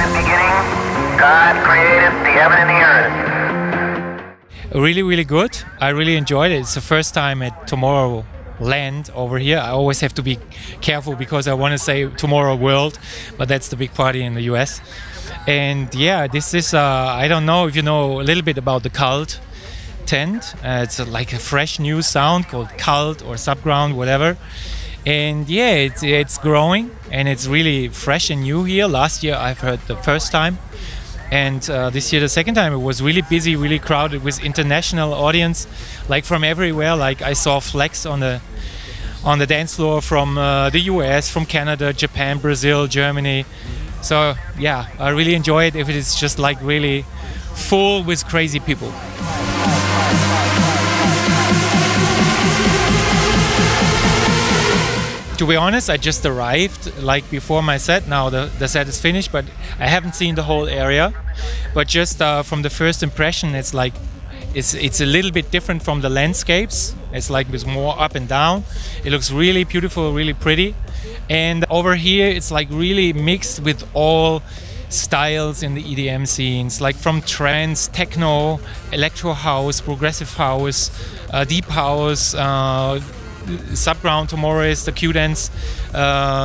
that beginning, God created the heaven and the earth. Really, really good. I really enjoyed it. It's the first time at Tomorrowland over here. I always have to be careful because I want to say Tomorrow World, but that's the big party in the US. And yeah, this is, I don't know if you know a little bit about the Cult tent. It's like a fresh new sound called Cult or Subground, whatever. And yeah, it's growing and it's really fresh and new here. Last year I've heard the first time. And this year the second time. It was really busy, really crowded with international audience, like from everywhere. Like I saw Flex on the dance floor from the US, from Canada, Japan, Brazil, Germany. So yeah, I really enjoy it if it is just like really full with crazy people. To be honest, I just arrived like before my set. Now the set is finished, but I haven't seen the whole area. But just from the first impression, it's like it's a little bit different from the landscapes. It's like with more up and down. It looks really beautiful, really pretty. And over here, it's like really mixed with all styles in the EDM scenes, like from trance, techno, electro house, progressive house, deep house. Subground tomorrow is the Q-dance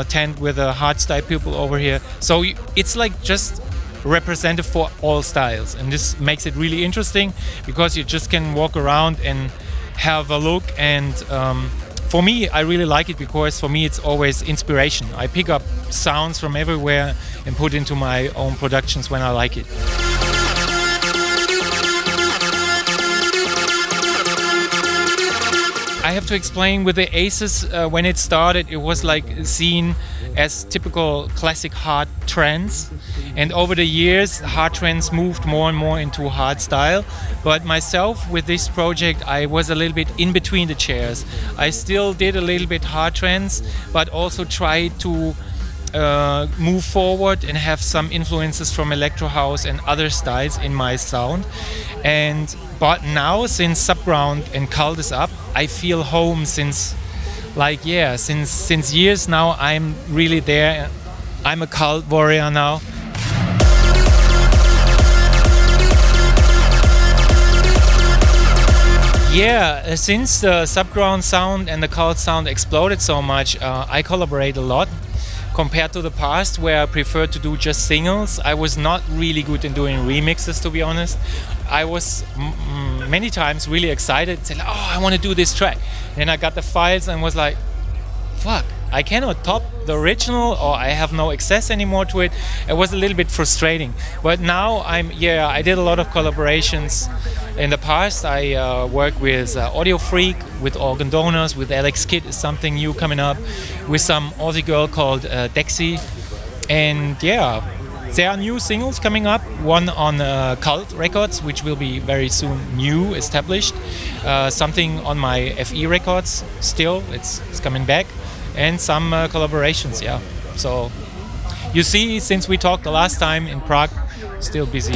tent with the hardstyle people over here. So it's like just representative for all styles, and this makes it really interesting because you just can walk around and have a look. And for me, I really like it because for me it's always inspiration. I pick up sounds from everywhere and put into my own productions when I like it. I have to explain with the Aces, when it started, it was like seen as typical classic hard trance. And over the years, hard trance moved more and more into hard style. But myself, with this project, I was a little bit in between the chairs. I still did a little bit hard trance, but also tried to move forward and have some influences from electro house and other styles in my sound. But now, since Subground and Cult is up, I feel home since years now. I'm really there. I'm a Cult warrior now. Yeah, since the Subground sound and the Cult sound exploded so much, I collaborate a lot. Compared to the past, where I preferred to do just singles, I was not really good in doing remixes, to be honest. I was many times really excited, said, oh, I want to do this track. And I got the files and was like, fuck, I cannot top the original, or I have no access anymore to it. It was a little bit frustrating. But now I did a lot of collaborations. In the past, I worked with Audio Freak, with Organ Donors, with Alex Kidd is something new coming up, with some Aussie girl called Dexy. And yeah, there are new singles coming up, one on Cult Records, which will be very soon new, established. Something on my FE Records still, it's coming back. And some collaborations, yeah. So you see, since we talked the last time in Prague, still busy.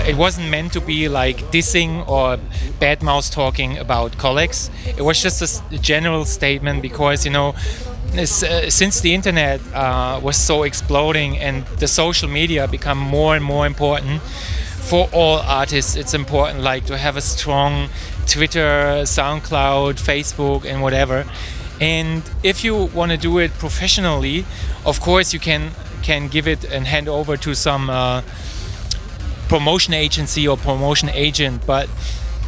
It wasn't meant to be like dissing or bad mouth talking about colleagues. It was just a general statement because, you know, since the internet was so exploding and the social media become more and more important for all artists, it's important like to have a strong Twitter, SoundCloud, Facebook and whatever. And if you want to do it professionally, of course you can give it and hand over to some promotion agency or promotion agent, but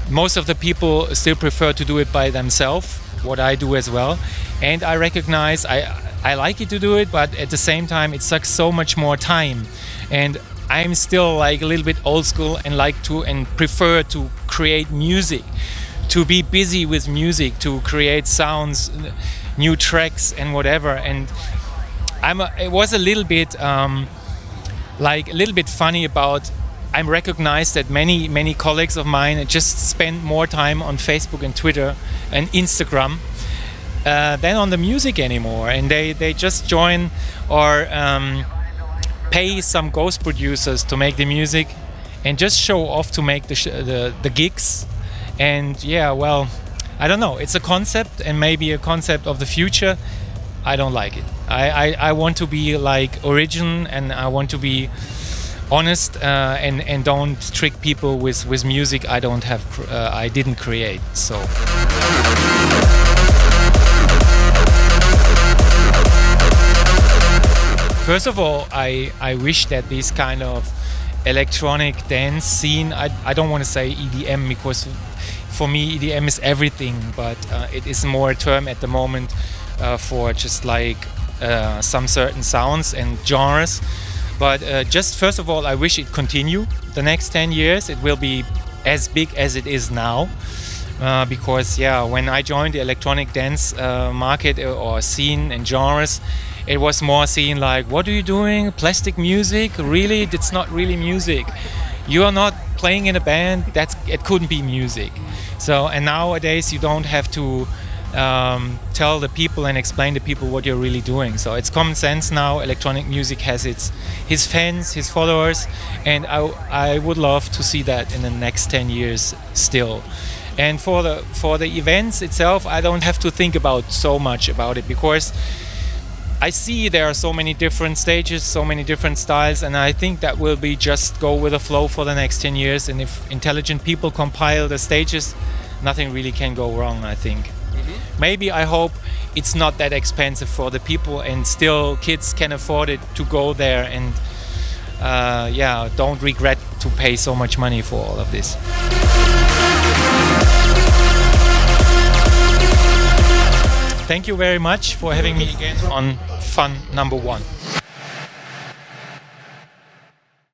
most of the people still prefer to do it by themselves, what I do as well. And I recognize I like it to do it, but at the same time it sucks so much more time. And I'm still like a little bit old school and like to and prefer to create music, to be busy with music, to create sounds, new tracks and whatever. And it was a little bit funny about, I'm recognized that many colleagues of mine just spend more time on Facebook and Twitter and Instagram than on the music anymore, and they just join or pay some ghost producers to make the music and just show off to make the gigs. And yeah, well, I don't know. It's a concept, and maybe a concept of the future. I don't like it. I want to be like origin, and I want to be honest, and don't trick people with music I didn't create. So. First of all, I wish that this kind of electronic dance scene, I don't want to say EDM, because for me EDM is everything, but it is more a term at the moment for just like some certain sounds and genres. But just first of all, I wish it continue the next 10 years. It will be as big as it is now. Because yeah, when I joined the electronic dance market or scene and genres, it was more seen like, what are you doing? Plastic music? Really? It's not really music. You are not playing in a band. It couldn't be music. So, and nowadays you don't have to tell the people and explain to people what you're really doing. So it's common sense now. Electronic music has his fans, his followers, and I would love to see that in the next 10 years still. And for the events itself, I don't have to think about so much about it, because I see there are so many different stages, so many different styles, and I think that will be just go with the flow for the next 10 years. And if intelligent people compile the stages, nothing really can go wrong, I think. Maybe, I hope it's not that expensive for the people, and still kids can afford it to go there, and yeah, don't regret to pay so much money for all of this. Thank you very much for having me again on Fun Number 1.